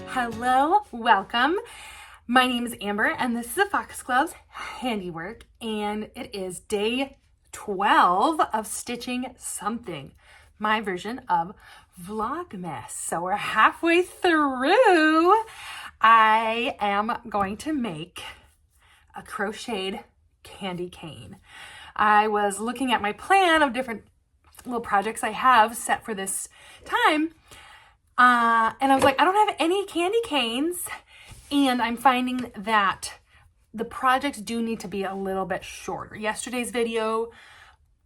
Hello, welcome. My name is Amber and this is a Foxglove's handiwork, and it is day 12 of stitching something, my version of Vlogmas. So we're halfway through. I am going to make a crocheted candy cane. I was looking at my plan of different little projects I have set for this time. And I was like, I don't have any candy canes, and I'm finding that the projects do need to be a little bit shorter. Yesterday's video,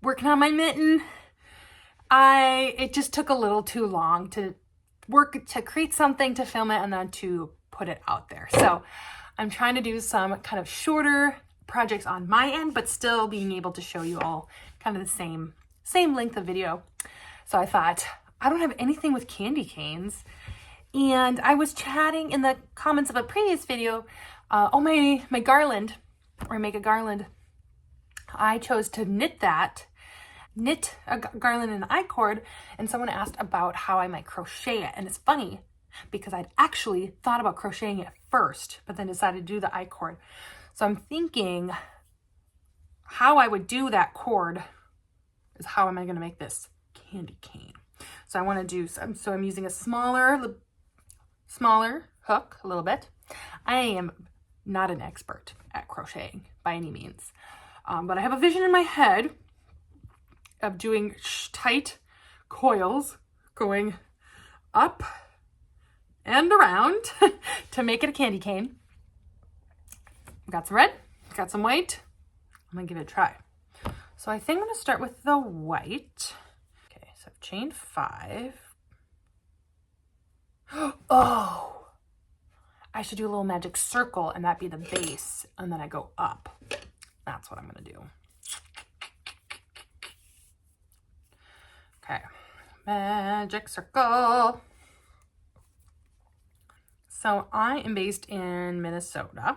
working on my mitten, it just took a little too long to create something, to film it, and then to put it out there. So I'm trying to do some kind of shorter projects on my end, but still being able to show you all kind of the same length of video. So I thought, I don't have anything with candy canes. And I was chatting in the comments of a previous video, my garland, or make a garland. I chose to knit a garland in I-cord, and someone asked about how I might crochet it. And it's funny because I'd actually thought about crocheting it first, but then decided to do the I-cord. So I'm thinking how I would do that cord is how am I going to make this candy cane. So I want to do some, so I'm using a smaller hook a little bit. I am not an expert at crocheting by any means, but I have a vision in my head of doing tight coils going up and around to make it a candy cane. I've got some red, got some white. I'm gonna give it a try. So I think I'm gonna start with the white. So I've chained 5. Oh, I should do a little magic circle and that be the base, and then I go up. That's what I'm gonna do. Okay, magic circle. So I am based in Minnesota.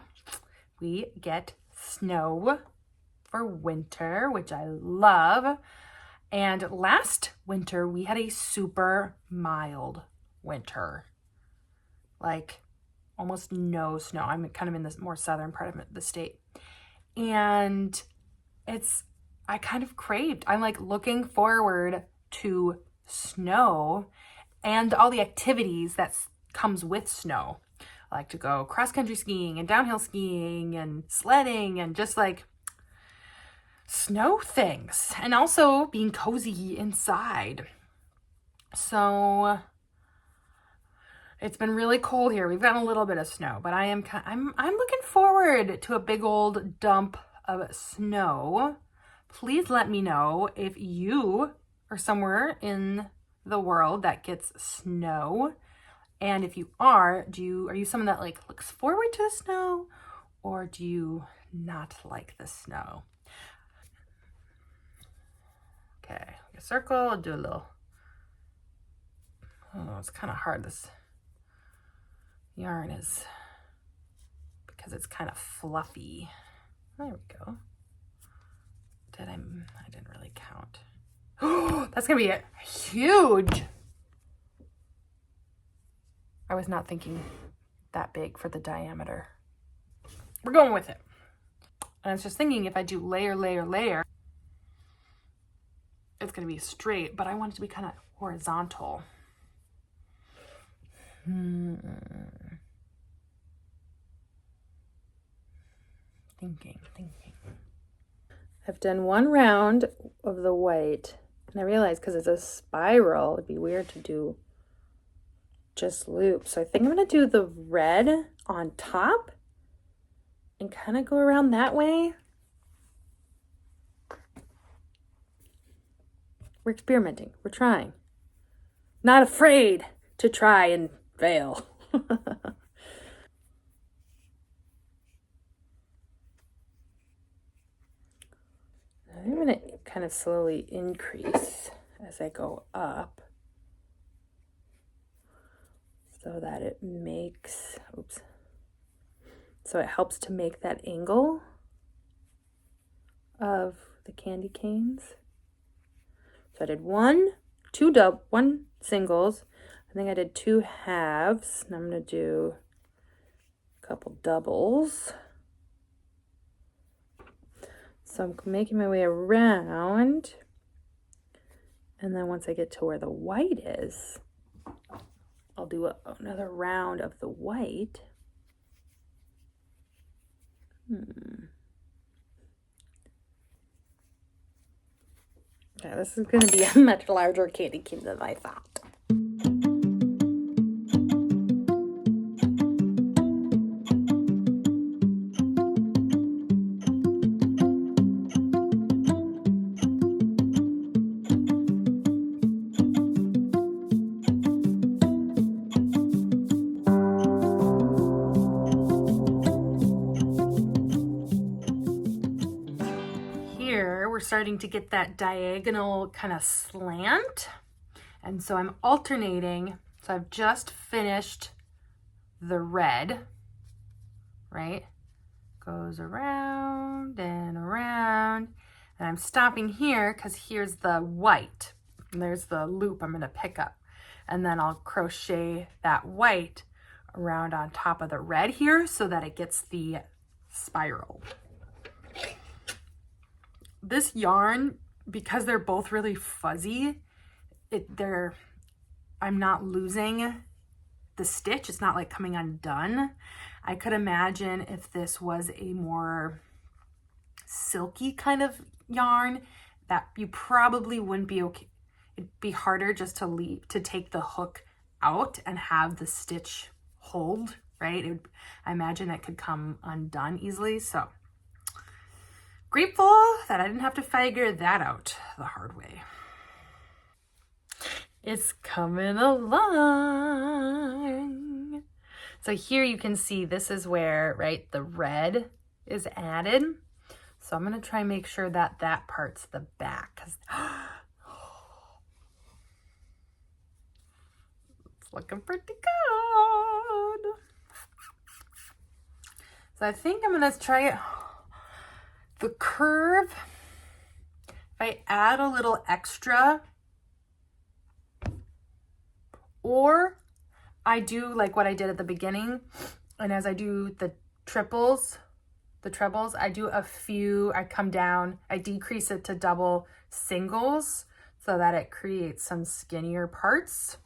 We get snow for winter, which I love. And last winter, we had a super mild winter. Like almost no snow. I'm kind of in the more southern part of the state. And I kind of craved. I'm like looking forward to snow and all the activities that comes with snow. I like to go cross-country skiing and downhill skiing and sledding and just like snow things, and also being cozy inside. So it's been really cold here. We've gotten a little bit of snow, but I'm looking forward to a big old dump of snow. Please let me know if you are somewhere in the world that gets snow, and if you are you someone that like looks forward to the snow, or do you not like the snow? Okay, a circle, I'll do a little, oh, it's kind of hard. This yarn is, because it's kind of fluffy. There we go. I didn't really count. Oh, that's gonna be huge. I was not thinking that big for the diameter. We're going with it. And I was just thinking if I do layer, layer, layer, it's going to be straight, but I want it to be kind of horizontal. Thinking. I've done one round of the white, and I realized because it's a spiral, it'd be weird to do just loops. So I think I'm going to do the red on top and kind of go around that way. We're experimenting. We're trying. Not afraid to try and fail. I'm going to kind of slowly increase as I go up so that it makes, so it helps to make that angle of the candy canes. So So I did one singles. I think I did 2 halves. And I'm going to do a couple doubles. So I'm making my way around. And then once I get to where the white is, I'll do another round of the white. Okay, this is going to be a much larger candy cane than I thought. We're starting to get that diagonal kind of slant, and so I'm alternating. So I've just finished the red, right? Goes around and around, and I'm stopping here because here's the white, and there's the loop I'm going to pick up, and then I'll crochet that white around on top of the red here so that it gets the spiral. This yarn, because they're both really fuzzy, I'm not losing the stitch. It's not like coming undone. I could imagine if this was a more silky kind of yarn, that you probably wouldn't be okay. It'd be harder just to take the hook out and have the stitch hold, right? I imagine it could come undone easily. So grateful that I didn't have to figure that out the hard way. It's coming along. So here you can see this is where, right, the red is added. So I'm going to try and make sure that that part's the back. It's looking pretty good. So I think I'm going to try it. The curve, if I add a little extra, or I do like what I did at the beginning, and as I do the trebles, I do a few, I come down, I decrease it to double singles so that it creates some skinnier parts.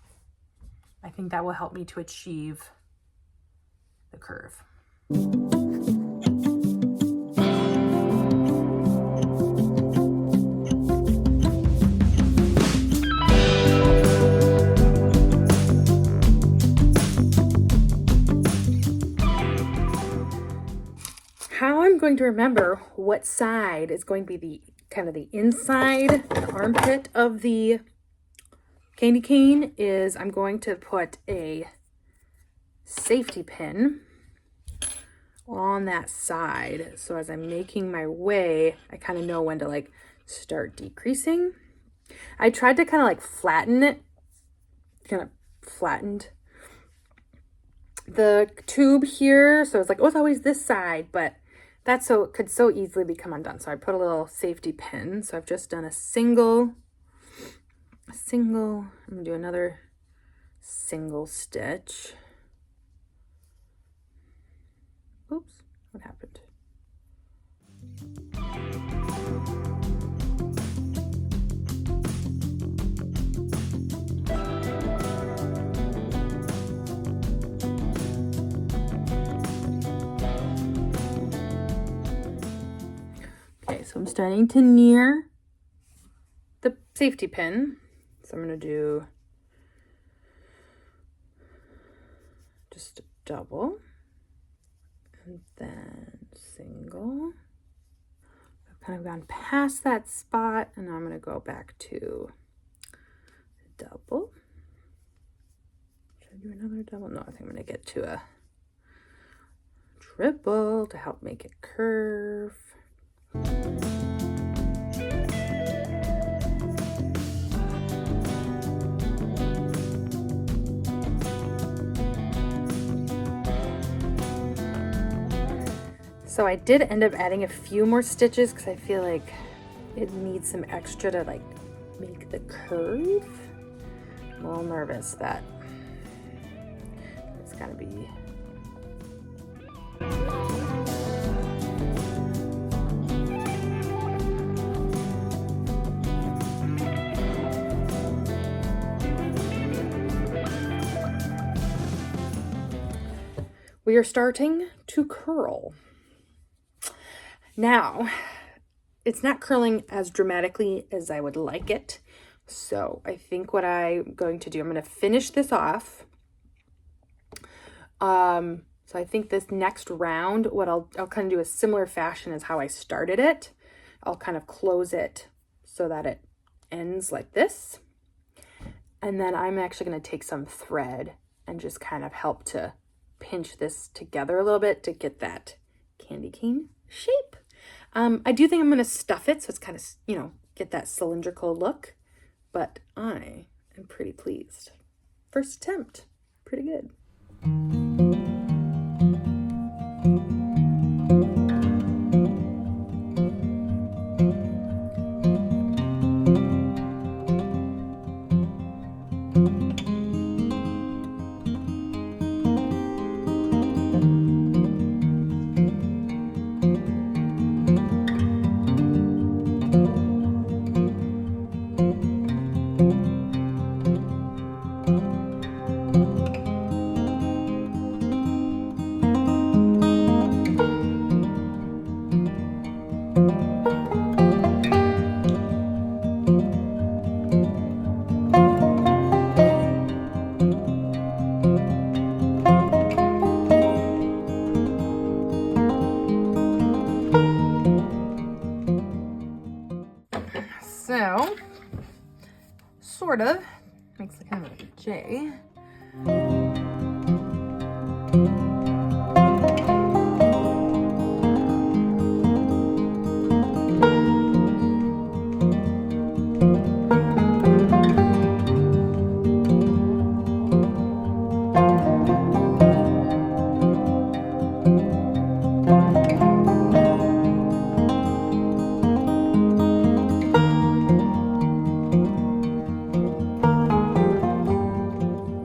I think that will help me to achieve the curve. How I'm going to remember what side is going to be the kind of the inside, the armpit of the candy cane is I'm going to put a safety pin on that side. So as I'm making my way, I kind of know when to like start decreasing. I tried to kind of like flatten it, kind of flattened the tube here. So it's like, oh, it's always this side, but that's so, it could so easily become undone. So I put a little safety pin. So I've just done a single, I'm gonna do another single stitch. Oops, what happened? Okay, so I'm starting to near the safety pin. So I'm going to do just a double and then single. I've kind of gone past that spot and I'm going to go back to the double. Should I do another double? No, I think I'm going to get to a triple to help make it curve. So I did end up adding a few more stitches because I feel like it needs some extra to like make the curve. I'm a little nervous that it's gonna be. We are starting to curl. Now, it's not curling as dramatically as I would like it. So I think what I'm going to do, I'm going to finish this off. So I think this next round, what I'll kind of do a similar fashion as how I started it. I'll kind of close it so that it ends like this. And then I'm actually going to take some thread and just kind of help to pinch this together a little bit to get that candy cane shape. I do think I'm going to stuff it so it's kind of, you know, get that cylindrical look, but I am pretty pleased. First attempt, pretty good. So, sort of makes like kind of a J.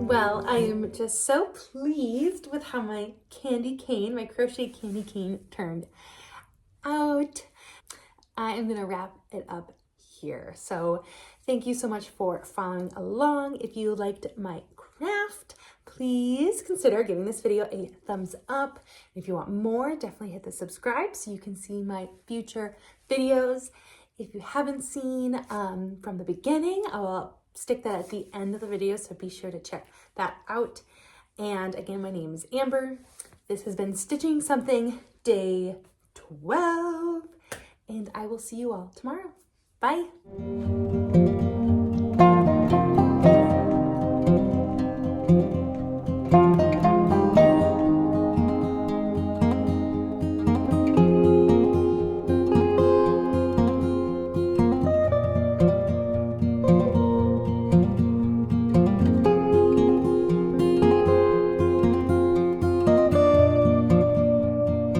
Well, I am just so pleased with how my candy cane, my crochet candy cane turned out. I am gonna wrap it up here. So thank you so much for following along. If you liked my craft, please consider giving this video a thumbs up. If you want more, definitely hit the subscribe so you can see my future videos. If you haven't seen from the beginning, I will stick that at the end of the video, so be sure to check that out. And again, my name is Amber. This has been Stitching Something Day 12, and I will see you all tomorrow. Bye.